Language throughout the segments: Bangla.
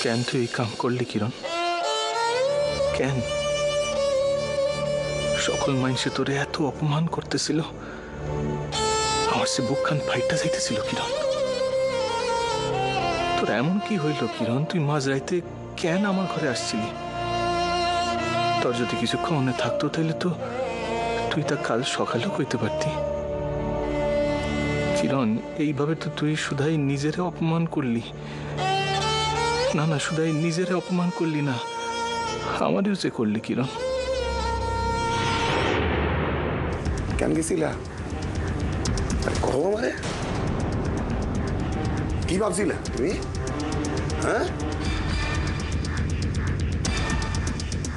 কেন তুই এই কাম করলি কিরণ? কেন সকল মানুষে তোরে এত অপমান করতেছিল, আমার সে বুকখান ফাইটটা যাইতেছিল কিরণ। তোর এমন কি হইল কিরণ, তুই মাঝ রাইতে কেন আমার ঘরে আসছিলি? তোর যদি কিছু খাওয়ানো থাকতো তাহলে তো তুই তা কাল সকালেও কইতে পারতি। কিরণ, এইভাবে তো তুই শুধাই নিজেরে অপমান করলি। না না, শুধাই নিজেরে অপমান করলি না, আমারও যে করলি কিরণ। কেন গেছিলা? কহ মানে কি ভাবছিলা তুমি? হ্যাঁ,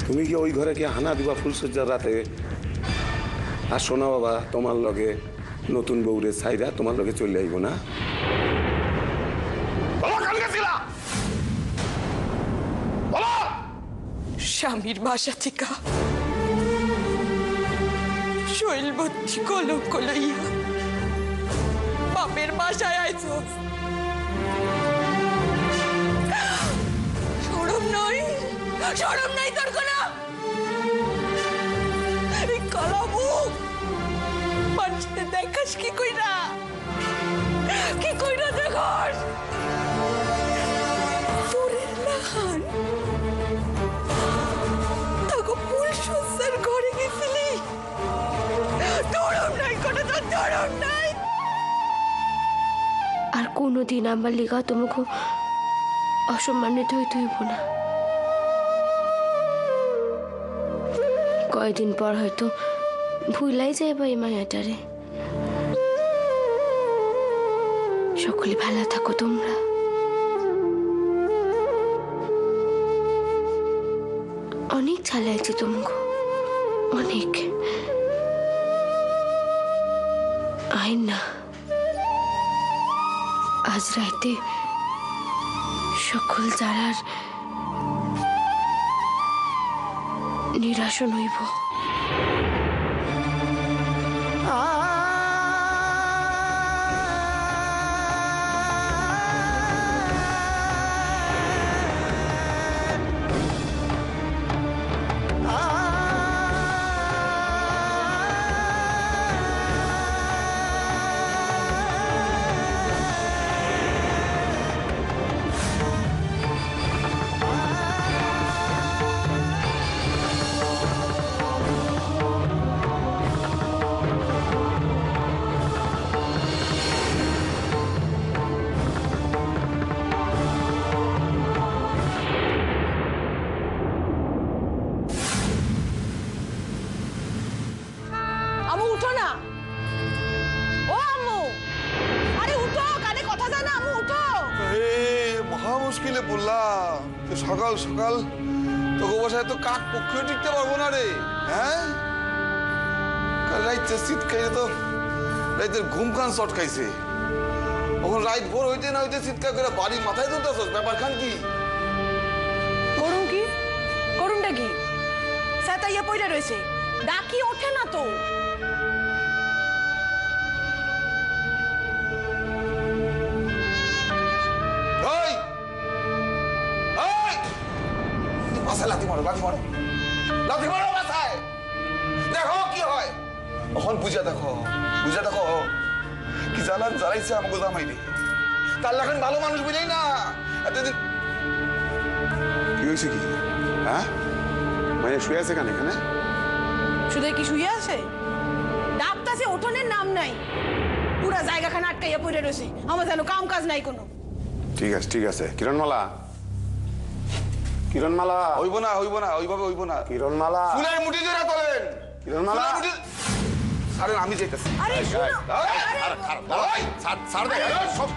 তুমি কি ওই ঘরে কি হানা দিবা ফুলসজ্জার রাতে? আর শোনা বাবা, তোমার লগে নতুন বউরে ছাইরা তোমার লগে চলে আইব না? স্বামীর বাসা থেকে শৈলবতী কলঙ্ক লইয়া বাপের বাসায় আইছ। শরম নাই, শরম নাই তোর কোনো? কালা মুখ মানুষকে দেখাস কি কইরা, কি কইরা দেখাস? তোরের লাহান তাকে ফুল সজ্জার ঘরে গেছিলি, শরম নাই কোনো? তোর শরম নাই? আর কোনোদিন আমার লিগা তোমাকে অসম্মানিত হইতে হইব না। কয়দিন পর হয়তো ভুলাই যাইবা এই মায়াটারে। সকলে ভালো থাকো তোমরা। অনেক ঝালাইছি তোমাকে, অনেক। আইন না, আজ রাইতে সকল যারার নিরাশন হইব। সকাল সকাল তোকে বসায় তো কাক পক্ষেও টিকতে পারবো না রে। হ্যাঁ, কাল রাইতে শীত খাইছে তো রাইতের ঘুম খান শট খাইছে। ওখানে রাইত ভোর হইতে না হইতে শীতকাল করে বাড়ির মাথায় তুলতেছস, ব্যাপার খান কি? করুন কি? করুনটা কি? সাতাইয়া পইরা রয়েছে, ডাকি ওঠে না তো। লাথি মারো, লাথি মারো, লাথি মারো মাথায়, দেখো কি হয়। এখন বুঝা দেখো, বুঝা দেখো কি জ্বালান জ্বালাইছে আমাকে জামাইলে। তার এখন ভালো মানুষ বুঝাই না এতদিন। কি হয়েছে কি? হ্যাঁ, মানে শুয়ে আছে কেন এখানে? শুধু কি শুয়ে আছে? ডাবতাছে, ওঠনের নাম নাই, পুরা জায়গাখানে আটকাইয়া পড়ে রয়েছে। আমার যেন কাম কাজ নাই কোনো। ঠিক আছে, ঠিক আছে। কিরণমালা, কিরণমালা, হইব না, হইব না, ওইভাবে হইব না। কিরণমালা, ফুলের মুঠি ধরে তোলেন। কিরণমালা, আরে আমি যেতেছি। আরে শুনো, ছাড় দে সব।